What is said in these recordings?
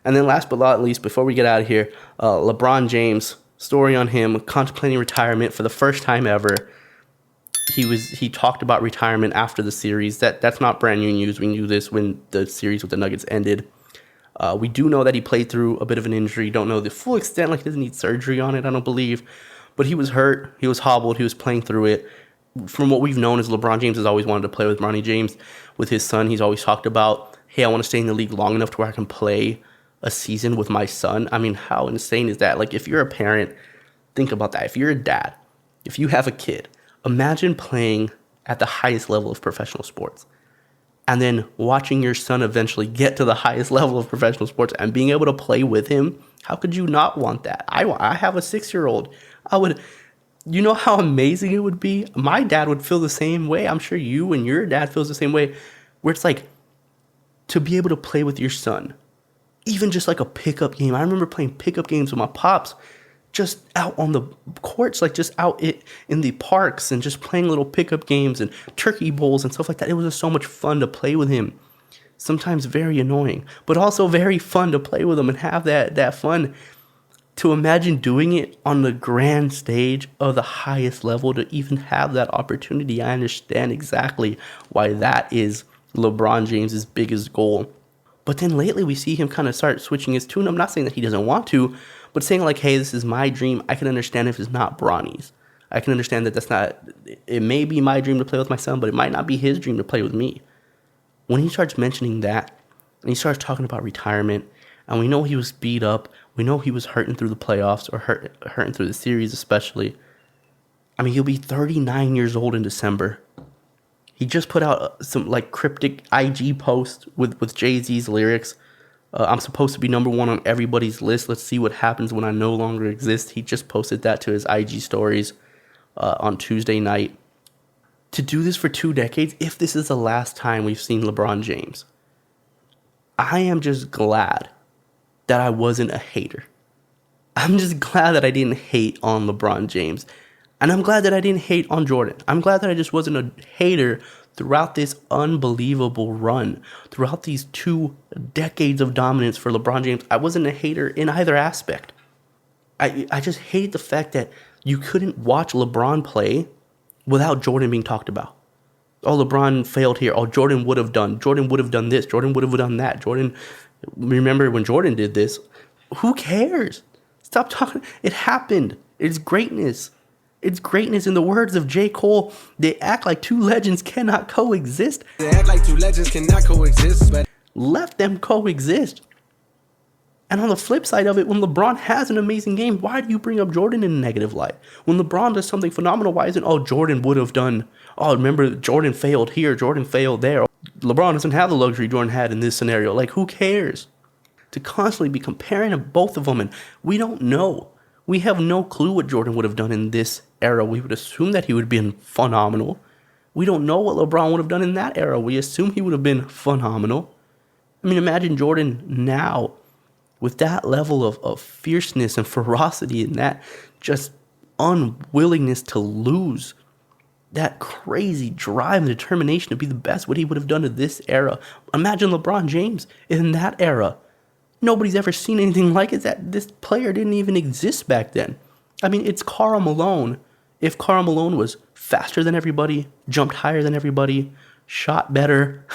And then last but not least, before we get out of here, LeBron James, story on him contemplating retirement for the first time ever. He talked about retirement after the series. That's not brand new news. We knew this when the series with the Nuggets ended. We do know that he played through a bit of an injury. Don't know the full extent. Like, he doesn't need surgery on it, I don't believe. But he was hurt. He was hobbled. He was playing through it. From what we've known is LeBron James has always wanted to play with Bronny James. With his son, he's always talked about, hey, I want to stay in the league long enough to where I can play a season with my son. I mean, how insane is that? Like, if you're a parent, think about that. If you're a dad, if you have a kid, imagine playing at the highest level of professional sports and then watching your son eventually get to the highest level of professional sports and being able to play with him. How could you not want that? I have a 6-year-old. You know how amazing it would be? My dad would feel the same way. I'm sure you and your dad feels the same way, where it's like to be able to play with your son, even just like a pickup game. I remember playing pickup games with my pops, just out on the courts, like just out in the parks and just playing little pickup games and turkey bowls and stuff like that. It was just so much fun to play with him. Sometimes very annoying, but also very fun to play with him and have that fun. To imagine doing it on the grand stage of the highest level, to even have that opportunity, I understand exactly why that is LeBron James's biggest goal. But then lately we see him kind of start switching his tune. I'm not saying that he doesn't want to, but saying like, hey, this is my dream. I can understand if it's not Bronny's. I can understand that it may be my dream to play with my son, but it might not be his dream to play with me. When he starts mentioning that, and he starts talking about retirement, and we know he was beat up, we know he was hurting through the playoffs, or hurting through the series especially. I mean, he'll be 39 years old in December. He just put out some like cryptic IG post with Jay-Z's lyrics. I'm supposed to be number one on everybody's list. Let's see what happens when I no longer exist. He just posted that to his IG stories on Tuesday night. To do this for 2 decades, if this is the last time we've seen LeBron James, I am just glad that I wasn't a hater. I'm just glad that I didn't hate on LeBron James. And I'm glad that I didn't hate on Jordan. I'm glad that I just wasn't a hater throughout this unbelievable run. Throughout these 2 decades of dominance for LeBron James, I wasn't a hater in either aspect. I just hate the fact that you couldn't watch LeBron play without Jordan being talked about. Oh, LeBron failed here. Oh, Jordan would have done this. Jordan would have done that. Remember when Jordan did this? Who cares? Stop talking. It happened. It's greatness. It's greatness. In the words of J. Cole, they act like 2 legends cannot coexist. But let them coexist. And on the flip side of it, when LeBron has an amazing game, why do you bring up Jordan in a negative light? When LeBron does something phenomenal, why isn't, Jordan would have done, remember Jordan failed here, Jordan failed there. LeBron doesn't have the luxury Jordan had in this scenario. Like, who cares? To constantly be comparing both of them, and we don't know. We have no clue what Jordan would have done in this era. We would assume that he would have been phenomenal. We don't know what LeBron would have done in that era. We assume he would have been phenomenal. I mean, imagine Jordan now with that level of fierceness and ferocity and that just unwillingness to lose, that crazy drive and determination to be the best, what he would have done in this era. Imagine LeBron James in that era. Nobody's ever seen anything like it. That this player didn't even exist back then. I mean, it's Karl Malone. If Karl Malone was faster than everybody, jumped higher than everybody, shot better,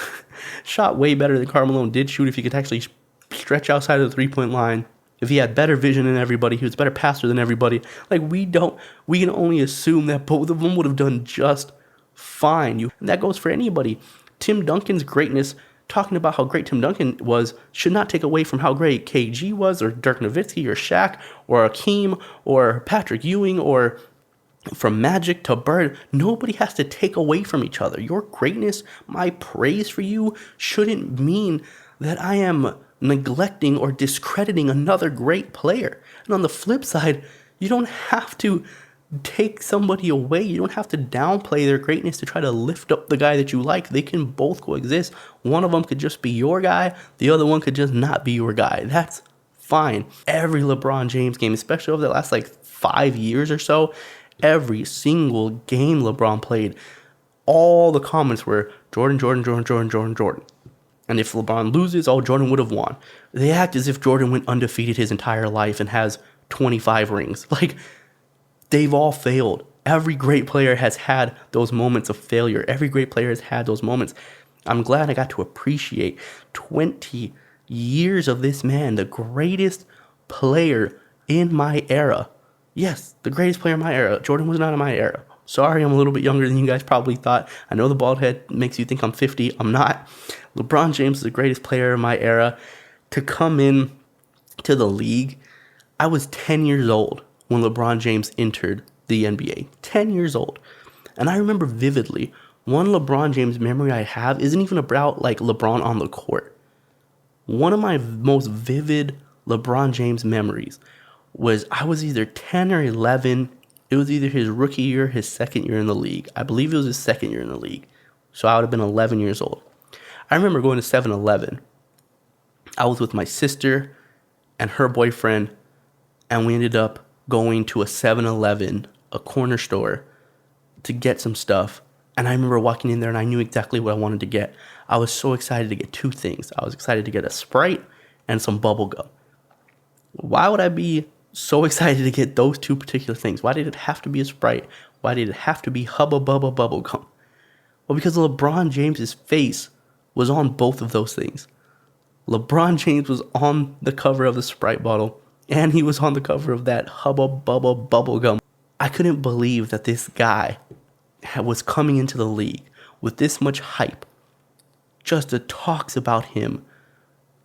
shot way better than Karl Malone did shoot, if he could actually stretch outside of the 3-point line, if he had better vision than everybody, he was a better passer than everybody. Like, we can only assume that both of them would have done just fine. And that goes for anybody. Tim Duncan's greatness, talking about how great Tim Duncan was, should not take away from how great KG was, or Dirk Nowitzki, or Shaq, or Akeem, or Patrick Ewing, or from Magic to Bird. Nobody has to take away from each other. Your greatness, my praise for you, shouldn't mean that I am neglecting or discrediting another great player. And on the flip side, you don't have to take somebody away. You don't have to downplay their greatness to try to lift up the guy that you like. They can both coexist. One of them could just be your guy. The other one could just not be your guy. That's fine. Every LeBron James game, especially over the last 5 years or so, every single game LeBron played, all the comments were Jordan, Jordan, Jordan, Jordan, Jordan, Jordan. And if LeBron loses, oh, Jordan would have won. They act as if Jordan went undefeated his entire life and has 25 rings. Like, they've all failed. Every great player has had those moments of failure. Every great player has had those moments. I'm glad I got to appreciate 20 years of this man, the greatest player in my era. Yes, the greatest player in my era. Jordan was not in my era. Sorry, I'm a little bit younger than you guys probably thought. I know the bald head makes you think I'm 50. I'm not. LeBron James is the greatest player in my era. To come in to the league, I was 10 years old when LeBron James entered the NBA. 10 years old. And I remember vividly, one LeBron James memory I have isn't even about like LeBron on the court. One of my most vivid LeBron James memories was I was either 10 or 11. It was either his rookie year, his second year in the league. I believe it was his second year in the league. So I would have been 11 years old. I remember going to 7-Eleven. I was with my sister and her boyfriend, and we ended up going to a 7-Eleven, a corner store, to get some stuff. And I remember walking in there and I knew exactly what I wanted to get. I was so excited to get two things. I was excited to get a Sprite and some bubble gum. Why would I be so excited to get those two particular things? Why did it have to be a Sprite? Why did it have to be Hubba Bubba bubble gum? Well, because LeBron James's face was on both of those things. LeBron James was on the cover of the Sprite bottle, and he was on the cover of that Hubba Bubba bubble gum. I couldn't believe that this guy was coming into the league with this much hype. Just the talks about him.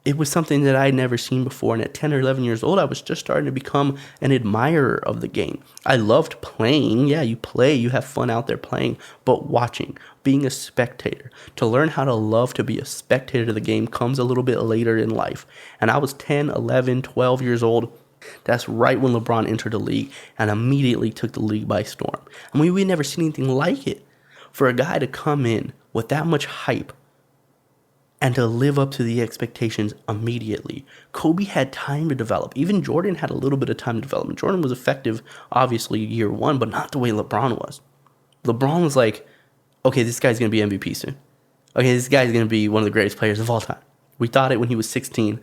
It was something that I'd never seen before. And at 10 or 11 years old, I was just starting to become an admirer of the game. I loved playing. Yeah, you play, you have fun out there playing. But watching, being a spectator, to learn how to love to be a spectator to the game comes a little bit later in life. And I was 10, 11, 12 years old. That's right when LeBron entered the league and immediately took the league by storm. I mean, we'd never seen anything like it. For a guy to come in with that much hype and to live up to the expectations immediately. Kobe had time to develop. Even Jordan had a little bit of time to develop. Jordan was effective, obviously, year one, but not the way LeBron was. LeBron was like, okay, this guy's going to be MVP soon. Okay, this guy's going to be one of the greatest players of all time. We thought it when he was 16.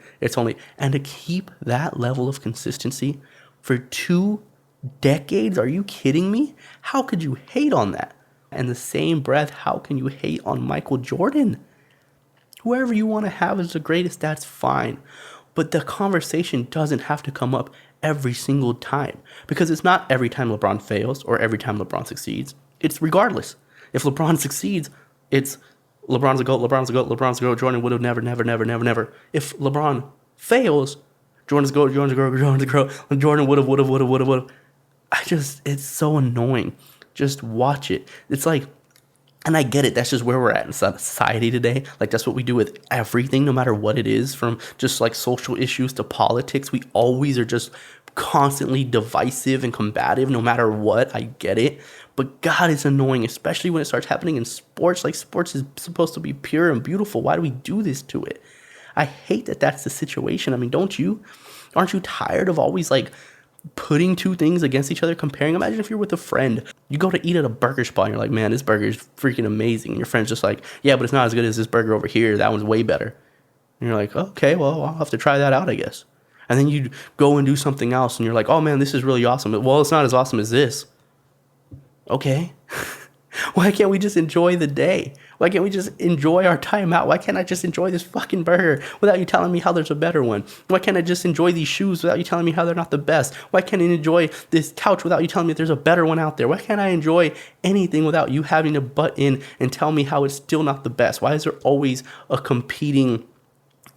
And to keep that level of consistency for 2 decades, are you kidding me? How could you hate on that? And the same breath, how can you hate on Michael Jordan? Whoever you want to have as the greatest, that's fine. But the conversation doesn't have to come up every single time. Because it's not every time LeBron fails or every time LeBron succeeds. It's regardless. If LeBron succeeds, it's LeBron's a GOAT, LeBron's a GOAT, LeBron's a GOAT, Jordan would have never. If LeBron fails, Jordan's a GOAT, Jordan's a GOAT, Jordan's a GOAT, Jordan would have. It's so annoying. Just watch it. It's like, and I get it, that's just where we're at in society today. Like, that's what we do with everything, no matter what it is, from just like social issues to politics. We always are just constantly divisive and combative, no matter what. I get it. But God, it's annoying, especially when it starts happening in sports. Like, sports is supposed to be pure and beautiful. Why do we do this to it? I hate that that's the situation. I mean, don't you? Aren't you tired of always like putting two things against each other, comparing? Imagine if you're with a friend, you go to eat at a burger spot and you're like, man, this burger is freaking amazing. And your friend's just like, yeah, but it's not as good as this burger over here. That one's way better. And you're like, okay, well, I'll have to try that out, I guess. And then you go and do something else and you're like, oh man, this is really awesome. Well, it's not as awesome as this. Okay. Why can't we just enjoy the day? Why can't we just enjoy our time out? Why can't I just enjoy this fucking burger without you telling me how there's a better one? Why can't I just enjoy these shoes without you telling me how they're not the best? Why can't I enjoy this couch without you telling me there's a better one out there? Why can't I enjoy anything without you having to butt in and tell me how it's still not the best? Why is there always a competing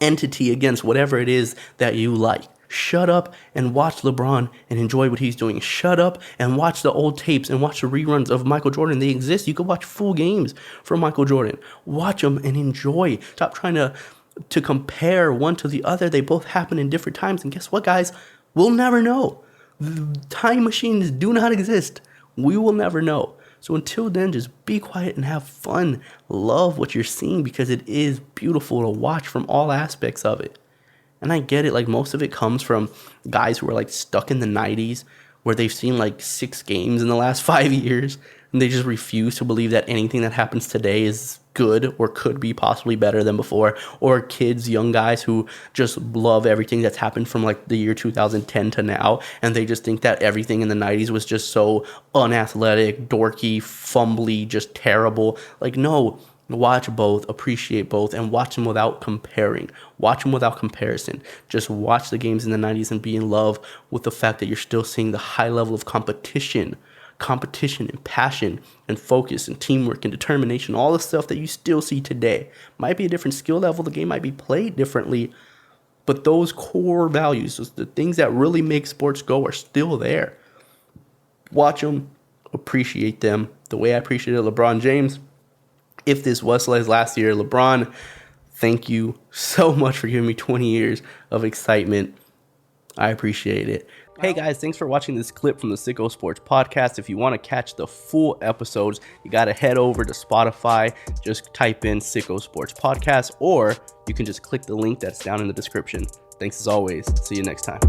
entity against whatever it is that you like? Shut up and watch LeBron and enjoy what he's doing. Shut up and watch the old tapes and watch the reruns of Michael Jordan. They exist. You can watch full games from Michael Jordan. Watch them and enjoy. Stop trying to compare one to the other. They both happen in different times. And guess what, guys? We'll never know. The time machines do not exist. We will never know. So until then, just be quiet and have fun. Love what you're seeing because it is beautiful to watch from all aspects of it. And I get it, like most of it comes from guys who are like stuck in the 90s where they've seen like 6 games in the last 5 years and they just refuse to believe that anything that happens today is good or could be possibly better than before, or kids, young guys who just love everything that's happened from like the year 2010 to now, and they just think that everything in the 90s was just so unathletic, dorky, fumbly, just terrible. Like, no, watch both, appreciate both, and watch them without comparing. Watch them without comparison. Just watch the games in the 90s and be in love with the fact that you're still seeing the high level of competition and passion and focus and teamwork and determination, all the stuff that you still see today. Might be a different skill level, the game might be played differently, but those core values, the things that really make sports go, are still there. Watch them, appreciate them the way I appreciated LeBron James. If this was his last year, LeBron, thank you so much for giving me 20 years of excitement. I appreciate it. Hey guys, thanks for watching this clip from the Sicko Sports Podcast. If you want to catch the full episodes, you got to head over to Spotify. Just type in Sicko Sports Podcast, or you can just click the link that's down in the description. Thanks as always. See you next time.